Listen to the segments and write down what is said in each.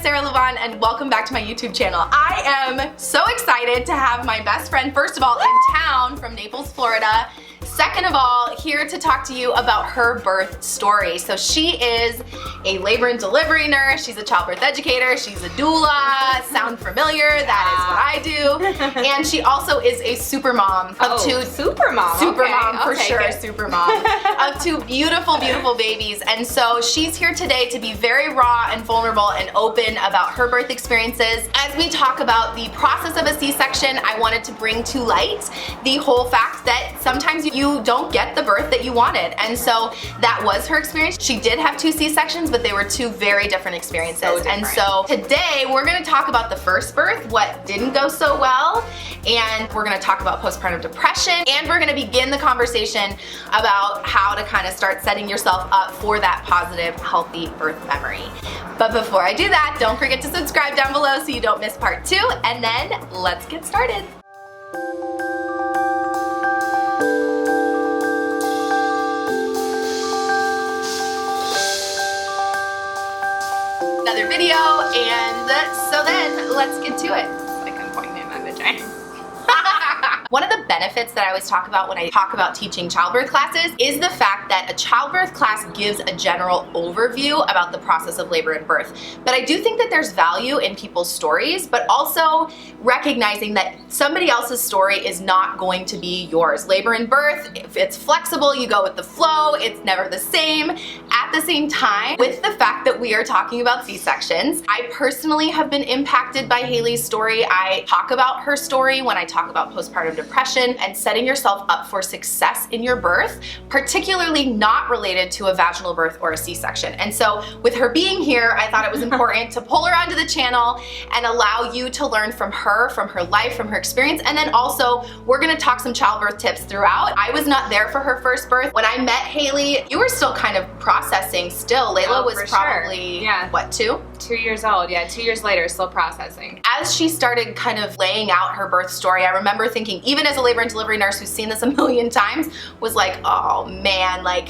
Sarah Lavonne, and welcome back to my YouTube channel. I am so excited to have my best friend, first of all, in town from Naples, Florida. Second of all, here to talk to you about her birth story. So she is a labor and delivery nurse, she's a childbirth educator, she's a doula. Sound familiar? That is what I do. And she also is a super mom of two. Super mom. Super mom for okay, sure, good. super mom of two beautiful, beautiful babies. And so she's here today to be very raw and vulnerable and open about her birth experiences. As we talk about the process of a C-section, I wanted to bring to light the whole fact that sometimes you don't get the birth that you wanted. And so that was her experience. She did have 2 C-sections, but they were 2 very different experiences. So different. And so today we're gonna talk about the first birth, what didn't go so well, and we're gonna talk about postpartum depression, and we're gonna begin the conversation about how to kind of start setting yourself up for that positive, healthy birth memory. But before I do that, don't forget to subscribe down below so you don't miss part 2, and then let's get started. Another video, and so then let's get to it. Like I'm pointing at my vagina. One of the benefits that I always talk about when I talk about teaching childbirth classes is the fact that a childbirth class gives a general overview about the process of labor and birth. But I do think that there's value in people's stories, but also recognizing that somebody else's story is not going to be yours. Labor and birth, if it's flexible, you go with the flow, it's never the same. At the same time, with the fact that we are talking about C-sections, I personally have been impacted by Haley's story. I talk about her story when I talk about postpartum depression and setting yourself up for success in your birth, particularly not related to a vaginal birth or a C-section. And so with her being here, I thought it was important to pull her onto the channel and allow you to learn from her life, from her experience, and then also we're gonna talk some childbirth tips throughout. I was not there for her first birth. When I met Haley, you were still kind of processing still. Layla was probably, yeah. What, 2? 2 years old, yeah, 2 years later, still processing. As she started kind of laying out her birth story, I remember thinking, even as a labor and delivery nurse who's seen this a million times, was like, oh man, like,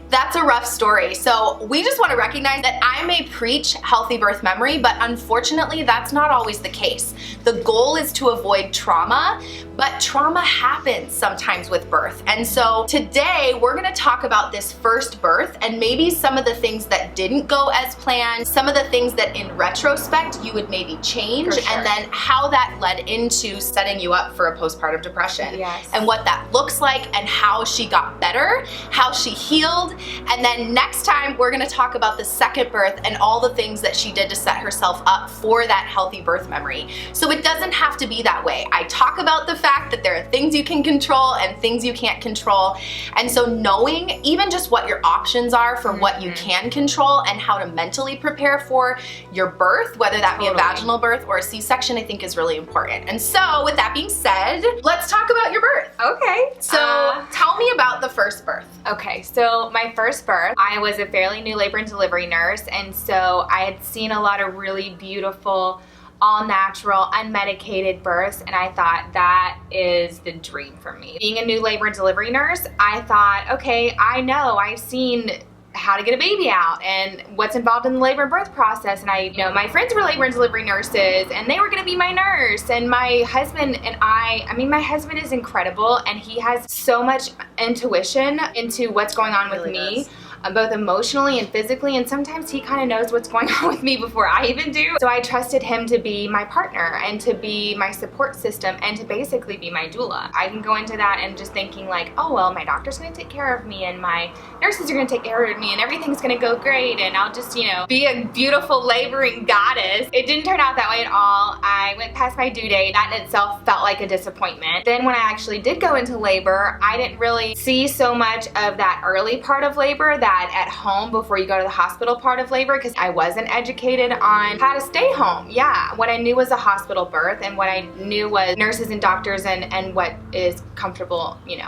that's a rough story. So we just want to recognize that I may preach healthy birth memory, but unfortunately that's not always the case. The goal is to avoid trauma, but trauma happens sometimes with birth. And so today we're going to talk about this first birth and maybe some of the things that didn't go as planned, some of the things that in retrospect you would maybe change, For sure. and then how that led into setting you up for a postpartum depression. Yes. And what that looks like and how she got better, how she healed. And then next time we're gonna talk about the second birth and all the things that she did to set herself up for that healthy birth memory. So it doesn't have to be that way. I talk about the fact that there are things you can control and things you can't control. And so knowing even just what your options are for what you can control and how to mentally prepare for your birth, whether that be a vaginal birth or a C-section, I think is really important. And so with that being said, let's talk about your birth. Okay. So tell me about the first birth. Okay, so my first birth, I was a fairly new labor and delivery nurse, and so I had seen a lot of really beautiful, all natural, unmedicated births, and I thought that is the dream for me. Being a new labor and delivery nurse, I thought, okay, I know, I've seen how to get a baby out and what's involved in the labor and birth process, and my friends were labor and delivery nurses and they were gonna be my nurse, and my husband and I mean my husband is incredible and he has so much intuition into what's going on with me. Both emotionally and physically, and sometimes he kind of knows what's going on with me before I even do. So I trusted him to be my partner and to be my support system and to basically be my doula. I can go into that and just thinking like, oh well, my doctor's gonna take care of me and my nurses are gonna take care of me and everything's gonna go great and I'll just, be a beautiful laboring goddess. It didn't turn out that way at all. I went past my due date. That in itself felt like a disappointment. Then when I actually did go into labor, I didn't really see so much of that early part of labor, that at home before you go to the hospital part of labor, because I wasn't educated on how to stay home. Yeah, what I knew was a hospital birth, and what I knew was nurses and doctors and what is comfortable, in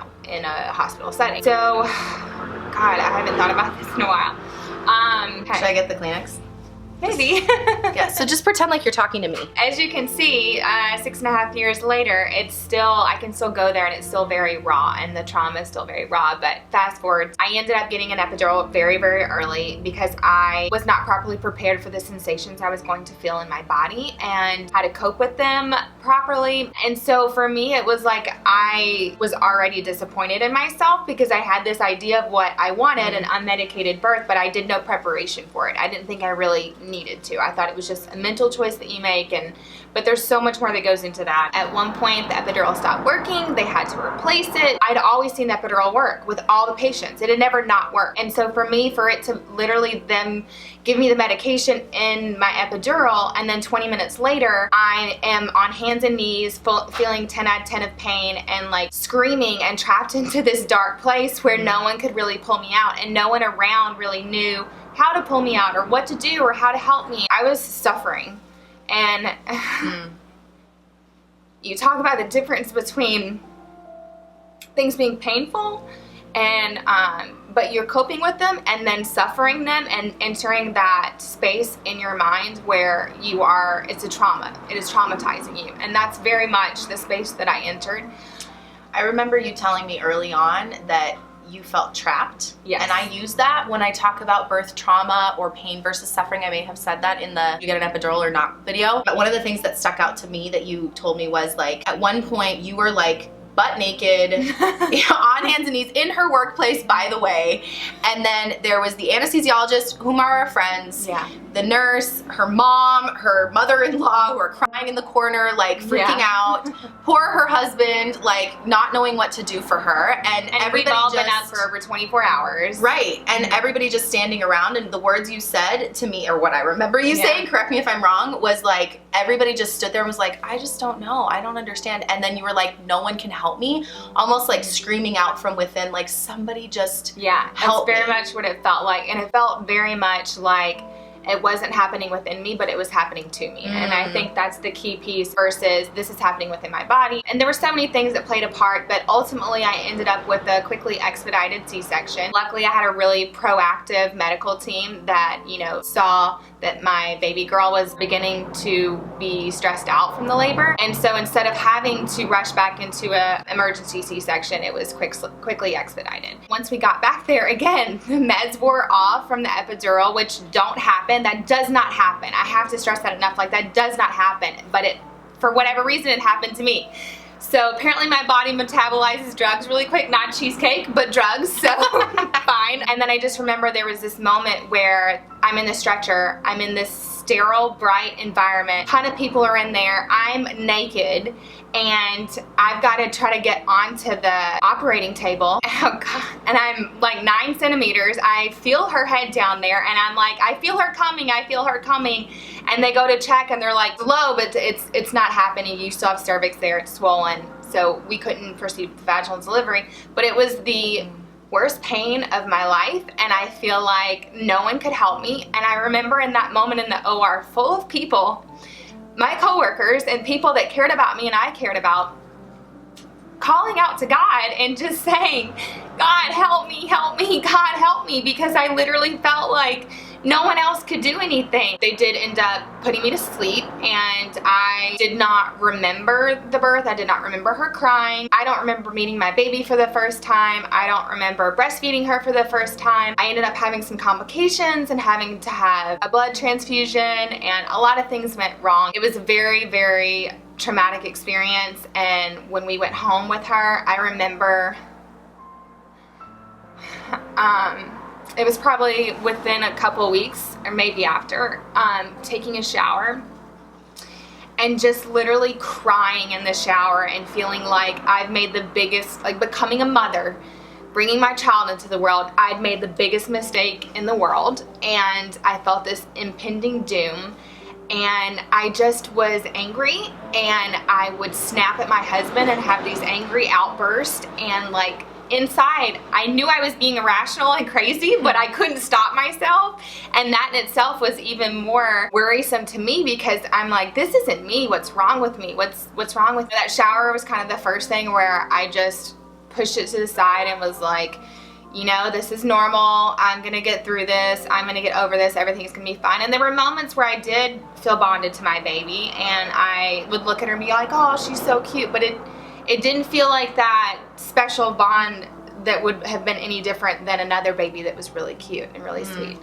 a hospital setting. So, God, I haven't thought about this in a while. Should I get the Kleenex? Maybe. Yeah, so just pretend like you're talking to me. As you can see, 6.5 years later, I can still go there and it's still very raw and the trauma is still very raw. But fast forward, I ended up getting an epidural very, very early because I was not properly prepared for the sensations I was going to feel in my body and how to cope with them properly. And so for me, it was like I was already disappointed in myself because I had this idea of what I wanted, an unmedicated birth, but I did no preparation for it. I didn't think I really needed to. I thought it was just a mental choice that you make, but there's so much more that goes into that. At one point, the epidural stopped working. They had to replace it. I'd always seen the epidural work with all the patients. It had never not worked. And so for me, for it to literally them give me the medication in my epidural, and then 20 minutes later, I am on hands and knees, feeling 10 out of 10 of pain and like screaming and trapped into this dark place where no one could really pull me out and no one around really knew how to pull me out or what to do or how to help me. I was suffering. And you talk about the difference between things being painful and but you're coping with them and then suffering them and entering that space in your mind where it's a trauma. It is traumatizing you. And that's very much the space that I entered. I remember you telling me early on that you felt trapped. Yes. And I use that when I talk about birth trauma or pain versus suffering. I may have said that in the you get an epidural or not video. But one of the things that stuck out to me that you told me was like, at one point you were like butt naked, on hands and knees in her workplace, by the way. And then there was the anesthesiologist, whom are our friends, the nurse, her mom, her mother-in-law, who are crying in the corner, like freaking out. Poor her husband, like not knowing what to do for her. And everybody we've all been up for over 24 hours. Right. And everybody just standing around, and the words you said to me, or what I remember you saying, correct me if I'm wrong, was like, everybody just stood there and was like, I just don't know. I don't understand. And then you were like, no one can help me. Almost like screaming out from within, like somebody just help me. That's very much what it felt like. And it felt very much like it wasn't happening within me, but it was happening to me. And I think that's the key piece versus this is happening within my body. And there were so many things that played a part, but ultimately I ended up with a quickly expedited C-section. Luckily, I had a really proactive medical team that, saw that my baby girl was beginning to be stressed out from the labor. And so instead of having to rush back into an emergency C-section, it was quickly expedited. Once we got back there, again, the meds wore off from the epidural, which don't happen. That does not happen. I have to stress that enough. Like, that does not happen. But for whatever reason, it happened to me. So apparently my body metabolizes drugs really quick. Not cheesecake, but drugs. So fine. And then I just remember there was this moment where I'm in the stretcher. I'm in this sterile, bright environment. A ton of people are in there. I'm naked. And I've got to try to get onto the operating table. Oh God. And I'm like 9 centimeters. I feel her head down there and I'm like, I feel her coming. I feel her coming. And they go to check and they're like, low, but it's not happening. You still have cervix there. It's swollen. So we couldn't proceed with vaginal delivery. But it was the worst pain of my life. And I feel like no one could help me. And I remember in that moment in the OR full of people, my coworkers and people that cared about me and I cared about, calling out to God and just saying, God help me, God help me, because I literally felt like no one else could do anything. They did end up putting me to sleep and I did not remember the birth. I did not remember her crying. I don't remember meeting my baby for the first time. I don't remember breastfeeding her for the first time. I ended up having some complications and having to have a blood transfusion and a lot of things went wrong. It was a very, very traumatic experience, and when we went home with her, I remember it was probably within a couple weeks or maybe after, taking a shower and just literally crying in the shower and feeling like I've made the biggest, like becoming a mother, bringing my child into the world, I'd made the biggest mistake in the world, and I felt this impending doom. And I just was angry, and I would snap at my husband and have these angry outbursts, and like inside I knew I was being irrational and crazy, but I couldn't stop myself. And that in itself was even more worrisome to me because I'm like, this isn't me. What's wrong with me? What's wrong with me? That shower was kind of the first thing where I just pushed it to the side and was like, you know, this is normal. I'm gonna get through this. I'm gonna get over this. Everything's gonna be fine. And there were moments where I did feel bonded to my baby, and I would look at her and be like, oh, she's so cute. But it didn't feel like that special bond that would have been any different than another baby that was really cute and really sweet.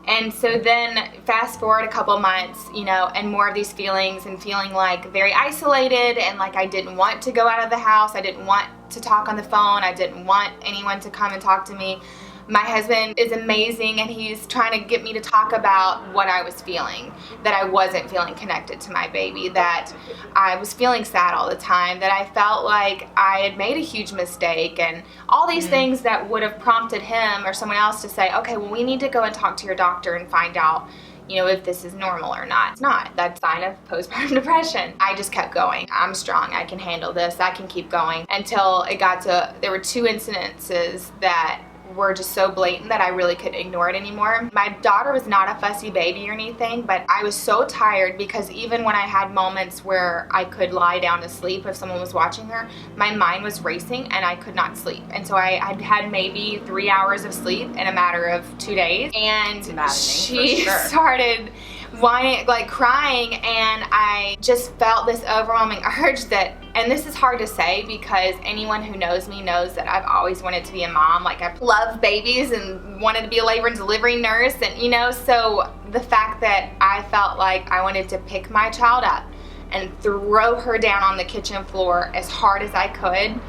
And so then fast forward a couple months, you know, and more of these feelings and feeling like very isolated and like I didn't want to go out of the house. I didn't want to talk on the phone. I didn't want anyone to come and talk to me. My husband is amazing, and he's trying to get me to talk about what I was feeling, that I wasn't feeling connected to my baby, that I was feeling sad all the time, that I felt like I had made a huge mistake, and all these things that would have prompted him or someone else to say, okay, well, we need to go and talk to your doctor and find out, you know, if this is normal or not. It's not. That's a sign of postpartum depression. I just kept going. I'm strong. I can handle this. I can keep going, until it got to, there were 2 incidences that were just so blatant that I really couldn't ignore it anymore. My daughter was not a fussy baby or anything, but I was so tired because even when I had moments where I could lie down to sleep if someone was watching her, my mind was racing and I could not sleep. And so I had maybe 3 hours of sleep in a matter of 2 days. And she started whining, like crying, and I just felt this overwhelming urge that, and this is hard to say because anyone who knows me knows that I've always wanted to be a mom. Like, I love babies and wanted to be a labor and delivery nurse, and you know, so the fact that I felt like I wanted to pick my child up and throw her down on the kitchen floor as hard as I could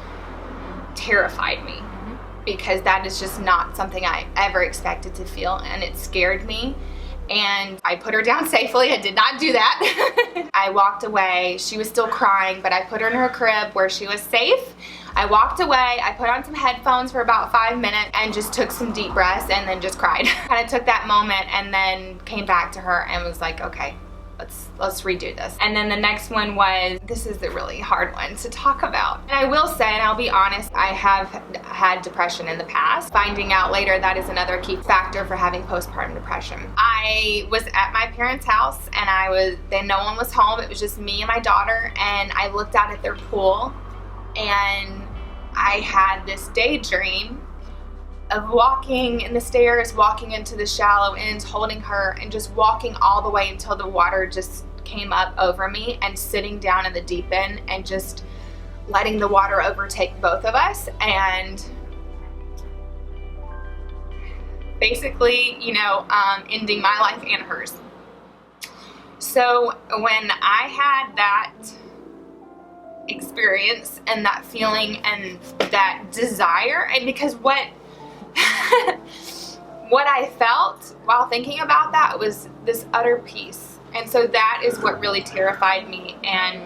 terrified me, because that is just not something I ever expected to feel, and it scared me. And I put her down safely. I did not do that. I walked away. She was still crying, but I put her in her crib where she was safe. I walked away. I put on some headphones for about 5 minutes and just took some deep breaths and then just cried. Kind of took that moment and then came back to her and was like, okay, let's redo this. And then the next one was, this is the really hard one to talk about. And I will say, and I'll be honest, I have had depression in the past. Finding out later that is another key factor for having postpartum depression. I was at my parents' house, and then no one was home. It was just me and my daughter, and I looked out at their pool, and I had this daydream of walking in the stairs, walking into the shallow ends, holding her, and just walking all the way until the water just came up over me, and sitting down in the deep end and just letting the water overtake both of us, and basically, you know, ending my life and hers. So when I had that experience and that feeling and that desire, and because what I felt while thinking about that was this utter peace. And so that is what really terrified me and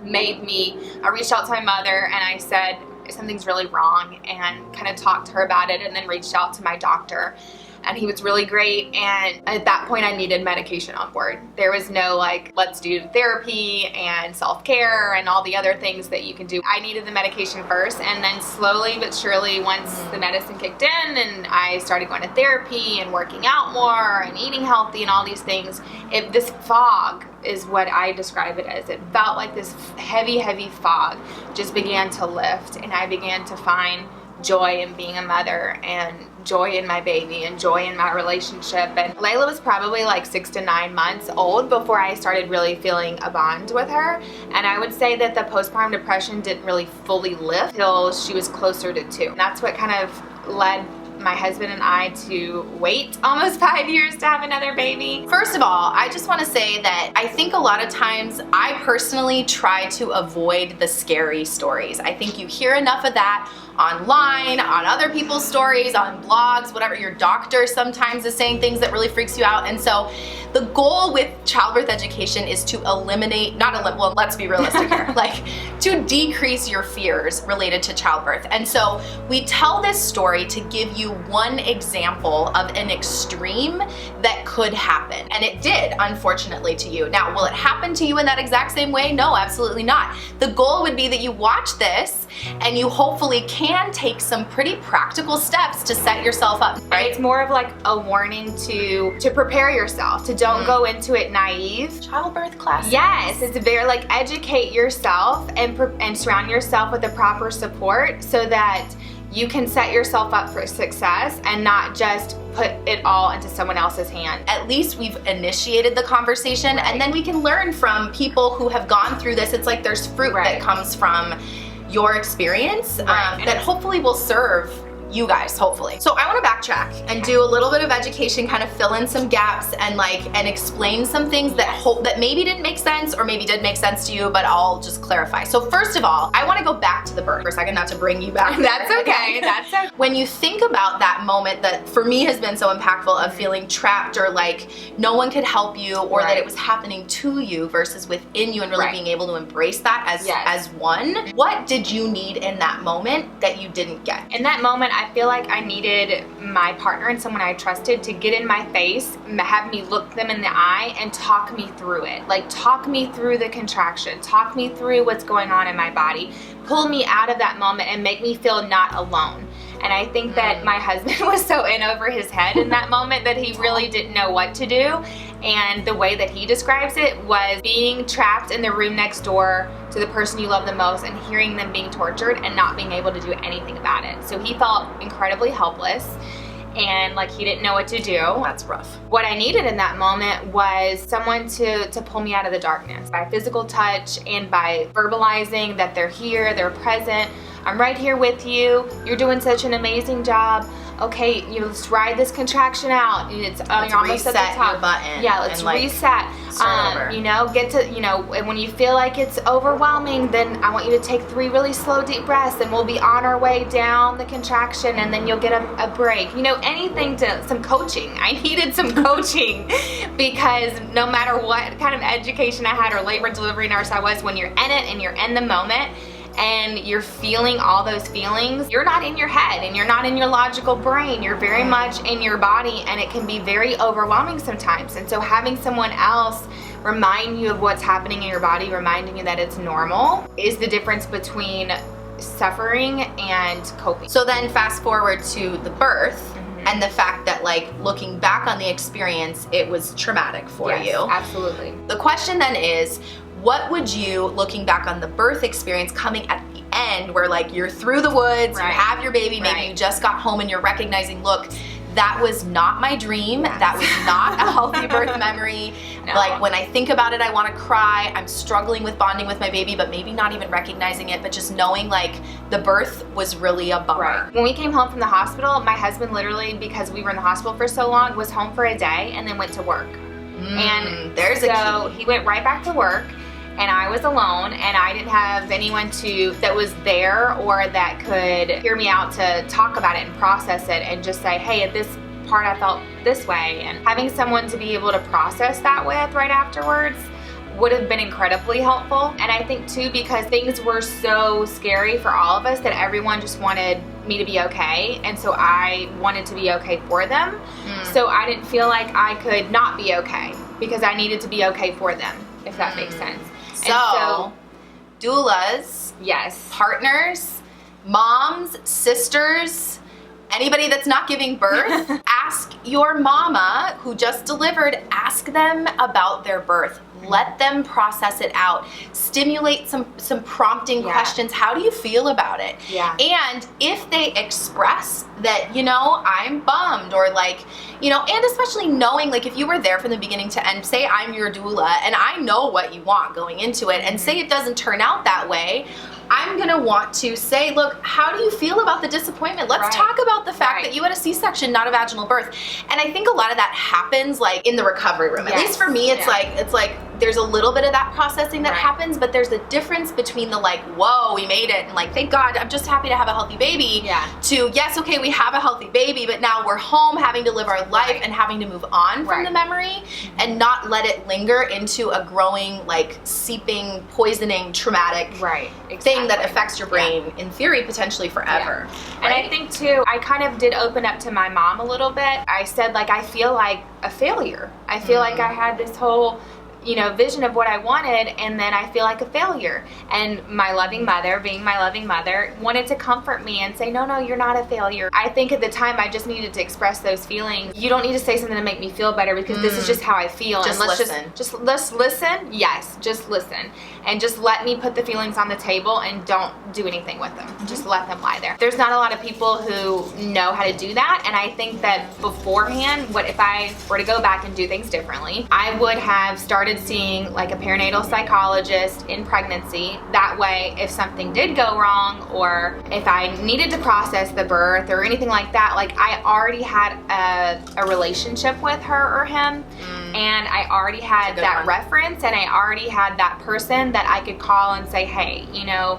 made me, I reached out to my mother and I said, something's really wrong, and kind of talked to her about it, and then reached out to my doctor. And he was really great, and at that point I needed medication on board. There was no like, let's do therapy and self-care and all the other things that you can do. I needed the medication first, and then slowly but surely, once the medicine kicked in and I started going to therapy and working out more and eating healthy and all these things, this fog is what I describe it as. It felt like this heavy, heavy fog just began to lift, and I began to find joy in being a mother, and joy in my baby, and joy in my relationship. And Layla was probably like 6 to 9 months old before I started really feeling a bond with her. And I would say that the postpartum depression didn't really fully lift till she was closer to 2. And that's what kind of led my husband and I to wait almost 5 years to have another baby. First of all, I just want to say that I think a lot of times I personally try to avoid the scary stories. I think you hear enough of that online, on other people's stories, on blogs, whatever. Your doctor sometimes is saying things that really freaks you out. And so the goal with childbirth education is to eliminate, well, let's be realistic here, like to decrease your fears related to childbirth. And so we tell this story to give you one example of an extreme that could happen. And it did, unfortunately, to you. Now, will it happen to you in that exact same way? No, absolutely not. The goal would be that you watch this and you hopefully can take some pretty practical steps to set yourself up, right? It's more of like a warning to prepare yourself, to don't go into it naive. Childbirth classes. Yes, it's very like educate yourself and surround yourself with the proper support so that you can set yourself up for success and not just put it all into someone else's hand. At least we've initiated the conversation, and then we can learn from people who have gone through this. It's like there's fruit that comes from your experience that hopefully will serve you guys, hopefully. So I want to backtrack and do a little bit of education, kind of fill in some gaps and explain some things that maybe didn't make sense or maybe did make sense to you, but I'll just clarify. So first of all, I want to go back to the birth for a second, not to bring you back. That's okay. That's okay. When you think about that moment that for me has been so impactful of feeling trapped or like no one could help you or that it was happening to you versus within you and really being able to embrace that as one, what did you need in that moment that you didn't get? In that moment, I feel like I needed my partner and someone I trusted to get in my face, have me look them in the eye and talk me through it. Like talk me through the contraction, talk me through what's going on in my body, pull me out of that moment and make me feel not alone. And I think that my husband was so in over his head in that moment that he really didn't know what to do. And the way that he describes it was being trapped in the room next door to the person you love the most and hearing them being tortured and not being able to do anything about it. So he felt incredibly helpless and like he didn't know what to do. That's rough. What I needed in that moment was someone to pull me out of the darkness by physical touch and by verbalizing that they're here, they're present. I'm right here with you. You're doing such an amazing job. Okay, let's ride this contraction out. It's you're almost at the top. Your button. Yeah, let's reset. Get to when you feel like it's overwhelming, then I want you to take 3 really slow, deep breaths, and we'll be on our way down the contraction, and then you'll get a break. Anything some coaching. I needed some coaching because no matter what kind of education I had or labor and delivery nurse I was, when you're in it and you're in the moment, and you're feeling all those feelings, you're not in your head and you're not in your logical brain. You're very much in your body, and it can be very overwhelming sometimes. And so having someone else remind you of what's happening in your body, reminding you that it's normal, is the difference between suffering and coping. So then fast forward to the birth and the fact that looking back on the experience, it was traumatic for you. Absolutely. The question then is, what would you, looking back on the birth experience, coming at the end where you're through the woods, you have your baby, maybe you just got home and you're recognizing, look, that was not my dream, that was not a healthy birth memory. When I think about it, I want to cry. I'm struggling with bonding with my baby, but maybe not even recognizing it, but just knowing the birth was really a bummer. When we came home from the hospital, my husband literally, because we were in the hospital for so long, was home for a day and then went to work. And there's a key. He went right back to work. And I was alone, and I didn't have anyone that was there or that could hear me out to talk about it and process it and just say, hey, at this part I felt this way. And having someone to be able to process that with right afterwards would have been incredibly helpful. And I think too, because things were so scary for all of us, that everyone just wanted me to be okay, and so I wanted to be okay for them. So I didn't feel like I could not be okay because I needed to be okay for them, if that makes sense. So doulas, partners, moms, sisters, anybody that's not giving birth, ask your mama who just delivered, ask them about their birth. Let them process it out. Stimulate some prompting questions. How do you feel about it? And if they express that, I'm bummed, or and especially knowing, if you were there from the beginning to end, say I'm your doula and I know what you want going into it, and say it doesn't turn out that way, I'm gonna want to say, look, how do you feel about the disappointment? Let's talk about the fact that you had a C-section, not a vaginal birth. And I think a lot of that happens in the recovery room. At least for me, it's like there's a little bit of that processing that happens, but there's a difference between the whoa, we made it, and thank God, I'm just happy to have a healthy baby, to yes, okay, we have a healthy baby, but now we're home having to live our life and having to move on from the memory and not let it linger into a growing, seeping, poisoning, traumatic thing that affects your brain, in theory, potentially forever. And I think too, I kind of did open up to my mom a little bit. I said, I feel like a failure. I feel like I had this whole vision of what I wanted, and then I feel like a failure. And my loving mother, being my loving mother, wanted to comfort me and say, no, you're not a failure. I think at the time I just needed to express those feelings. You don't need to say something to make me feel better, because this is just how I feel. Just and let's listen. Yes, just listen. And just let me put the feelings on the table and don't do anything with them. Just let them lie there. There's not a lot of people who know how to do that, and I think that beforehand, what if I were to go back and do things differently, I would have started seeing like a perinatal psychologist in pregnancy. That way, if something did go wrong, or if I needed to process the birth or anything like that, like I already had a relationship with her or him, and I already had that reference, and I already had that person that I could call and say, hey,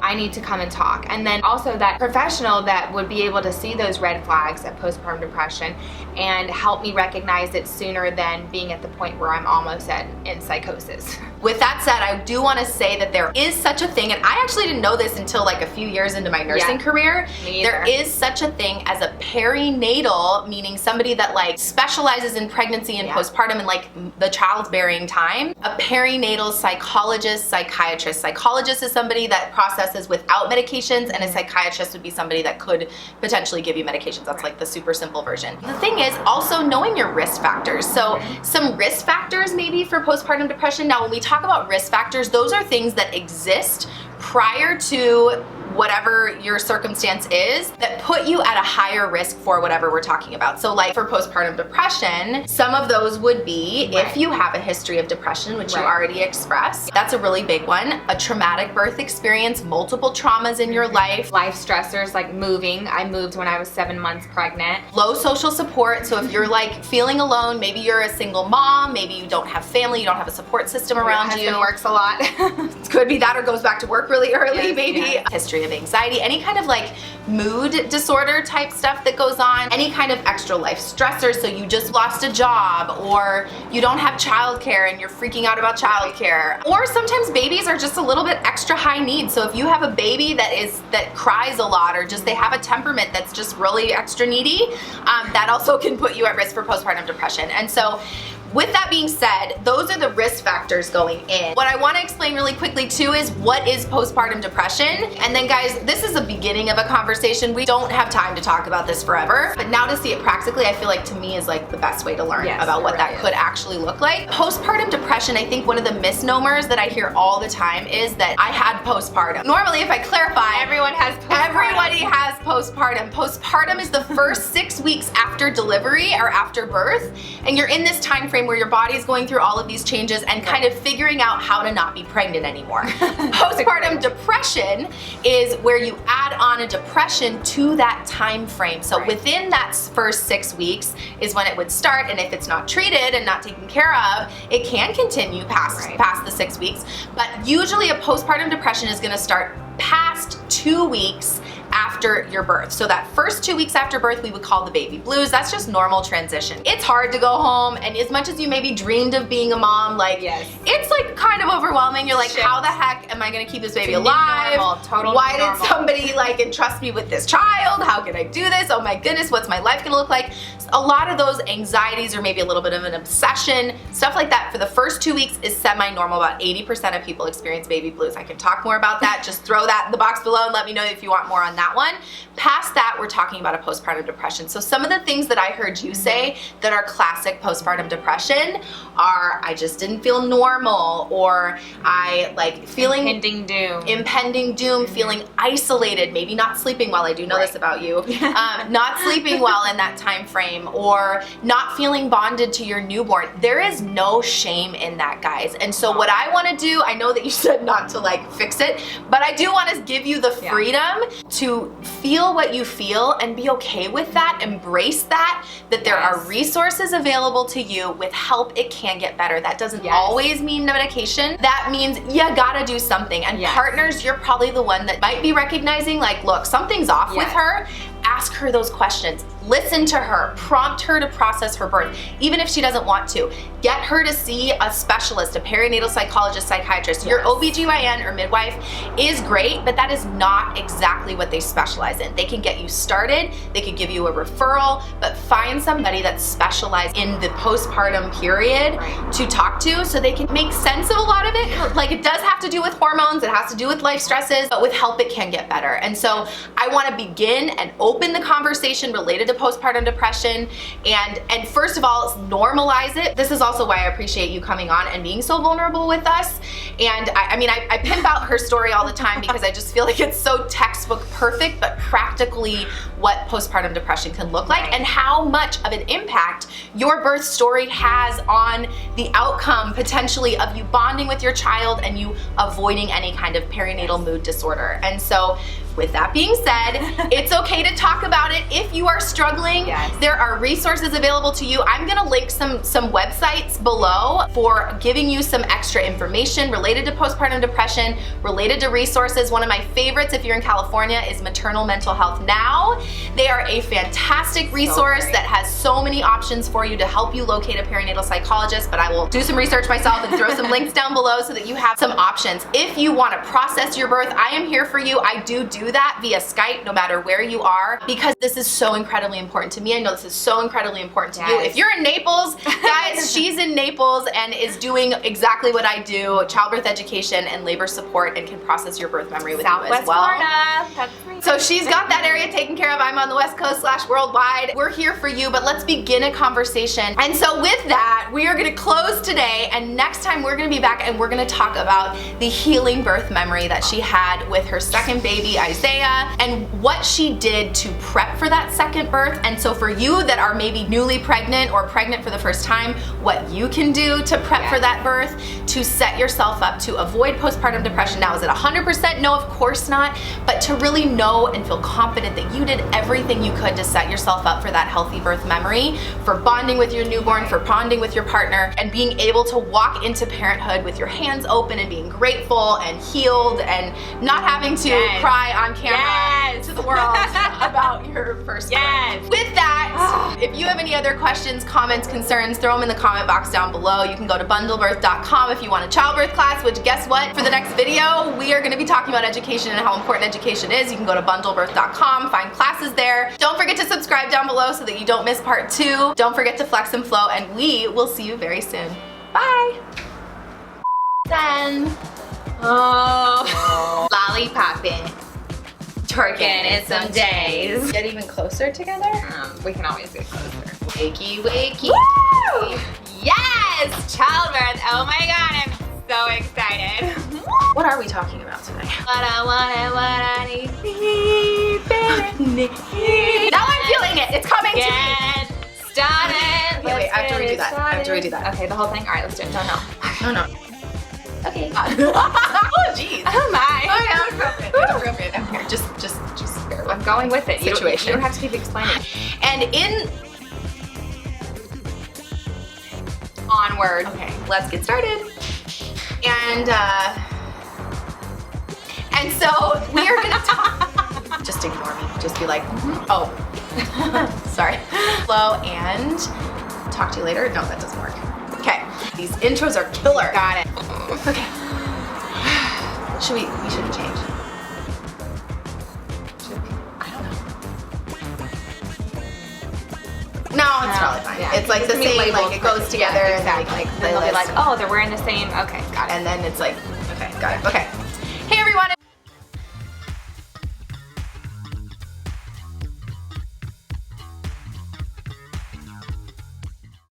I need to come and talk. And then also that professional that would be able to see those red flags of postpartum depression and help me recognize it sooner than being at the point where I'm almost in psychosis. With that said, I do want to say that there is such a thing, and I actually didn't know this until like a few years into my nursing career. Me either. There is such a thing as a perinatal, meaning somebody that like specializes in pregnancy and postpartum and like the childbearing time. A perinatal psychologist, psychiatrist. Psychologist is somebody that processes without medications, and a psychiatrist would be somebody that could potentially give you medications. That's like the super simple version. The thing is also knowing your risk factors. So some risk factors maybe for postpartum depression. Now when we talk about risk factors, those are things that exist prior to whatever your circumstance is that put you at a higher risk for whatever we're talking about. So like for postpartum depression, some of those would be if you have a history of depression, which you already expressed. That's a really big one. A traumatic birth experience, multiple traumas in your life. Life stressors like moving. I moved when I was 7 months pregnant. Low social support. So if you're like feeling alone, maybe you're a single mom, maybe you don't have family, you don't have a support system around you. Your husband works a lot. It could be that, or goes back to work really early, maybe. History of anxiety, any kind of like mood disorder type stuff that goes on, any kind of extra life stressors. So you just lost a job, or you don't have childcare and you're freaking out about childcare. Or sometimes babies are just a little bit extra high needs. So if you have a baby that cries a lot, or just they have a temperament that's just really extra needy, that also can put you at risk for postpartum depression. And so with that being said, those are the risk factors going in. What I want to explain really quickly too is what is postpartum depression. And then guys, this is a beginning of a conversation. We don't have time to talk about this forever, but now to see it practically, I feel like to me is like the best way to learn about what that could actually look like. Postpartum depression, I think one of the misnomers that I hear all the time is that I had postpartum. Normally, if I clarify, everyone has postpartum. Everybody has postpartum. Postpartum is the first 6 weeks after delivery or after birth, and you're in this time frame where your body is going through all of these changes and kind of figuring out how to not be pregnant anymore. Postpartum depression is where you add on a depression to that time frame. So within that first 6 weeks is when it would start, and if it's not treated and not taken care of, it can continue past the 6 weeks. But usually a postpartum depression is going to start past 2 weeks after your birth. So that first 2 weeks after birth, we would call the baby blues. That's just normal transition. It's hard to go home, and as much as you maybe dreamed of being a mom, like it's like kind of overwhelming. You're like, how the heck am I gonna keep this baby alive? Why did somebody like entrust me with this child? How can I do this? Oh my goodness, what's my life gonna look like? A lot of those anxieties, or maybe a little bit of an obsession, stuff like that for the first 2 weeks is semi-normal. About 80% of people experience baby blues. I can talk more about that. Just throw that in the box below and let me know if you want more on that one. Past that, we're talking about a postpartum depression. So some of the things that I heard you say that are classic postpartum depression are, I just didn't feel normal, or I like feeling impending doom, feeling isolated, maybe not sleeping well. I do know this about you. Not sleeping well in that time frame, or not feeling bonded to your newborn. There is no shame in that, guys. And so what I want to do, I know that you said not to like fix it, but I do want to give you the freedom to feel what you feel and be okay with that. Embrace that there are resources available to you. With help, it can get better. That doesn't always mean medication. That means you gotta do something. And partners, you're probably the one that might be recognizing like, look, something's off with her. Ask her those questions. Listen to her, prompt her to process her birth, even if she doesn't want to. Get her to see a specialist, a perinatal psychologist, psychiatrist. Your OBGYN or midwife is great, but that is not exactly what they specialize in. They can get you started, they could give you a referral, but find somebody that's specialized in the postpartum period to talk to so they can make sense of a lot of it. Like, it does have to do with hormones, it has to do with life stresses, but with help it can get better. And so I want to begin and open the conversation related to postpartum depression and first of all, normalize it. This is also why I appreciate you coming on and being so vulnerable with us. And I pimp out her story all the time because I just feel like it's so textbook perfect, but practically what postpartum depression can look like and how much of an impact your birth story has on the outcome potentially of you bonding with your child and you avoiding any kind of perinatal mood disorder. And so with that being said, it's okay to talk about it if you are struggling. There are resources available to you. I'm gonna link some websites below for giving you some extra information related to postpartum depression, related to resources. One of my favorites, if you're in California, is Maternal Mental Health Now. They are a fantastic resource that has so many options for you to help you locate a perinatal psychologist, but I will do some research myself and throw some links down below so that you have some options. If you wanna process your birth, I am here for you. I do that via Skype, no matter where you are, because this is so incredibly important to me. I know this is so incredibly important to you. If you're in Naples, guys, she's in Naples and is doing exactly what I do, childbirth education and labor support, and can process your birth memory with you as well. Florida. That's me. So she's got that area taken care of. I'm on the West Coast / worldwide. We're here for you, but let's begin a conversation. And so with that, we are gonna close today, and next time we're gonna be back and we're gonna talk about the healing birth memory that she had with her second baby, Isaiah, and what she did to prep for that second birth. And so for you that are maybe newly pregnant or pregnant for the first time, what you can do to prep for that birth to set yourself up to avoid postpartum depression. Now, is it 100%? No, of course not, but to really know and feel confident that you did everything you could to set yourself up for that healthy birth memory, for bonding with your newborn, for bonding with your partner, and being able to walk into parenthood with your hands open and being grateful and healed and not having to cry on camera to the world about your first birth. With that, if you have any other questions, comments, concerns, throw them in the comment box down below. You can go to bundlebirth.com if you want a childbirth class, which guess what? For the next video, we are gonna be talking about education and how important education is. You can go to bundlebirth.com, find classes there. Don't forget to subscribe down below so that you don't miss part 2. Don't forget to flex and flow, and we will see you very soon. Bye. Then. Oh. Lollipopping. Twerking in some days. Get even closer together? We can always get closer. Wakey, wakey. Woo! Yes! Childbirth. Oh my god, I'm so excited. What are we talking about today? What I want and what I need, baby. Now I'm feeling it. It's coming to me. Get started. Wait, I have to redo that. I have to redo that. Okay, the whole thing? Alright, let's do it. No. Okay. Oh, jeez. Oh my. Oh, yeah, appropriate. I'm here. Just bear with I'm going with it. Situation. You don't have to keep explaining. And in... Onward. Okay, let's get started. And so we are gonna talk... Just ignore me. Just be like, oh. Sorry. Flow and talk to you later. No, that doesn't work. Okay, these intros are killer. Got it. Okay. We shouldn't change. I don't know. No, it's probably fine. Yeah. It's like the same, like it goes together and exactly. like Then they'll be playlist. like, oh, they're wearing the same. Okay, got it. And then it's like, okay, got it. Okay.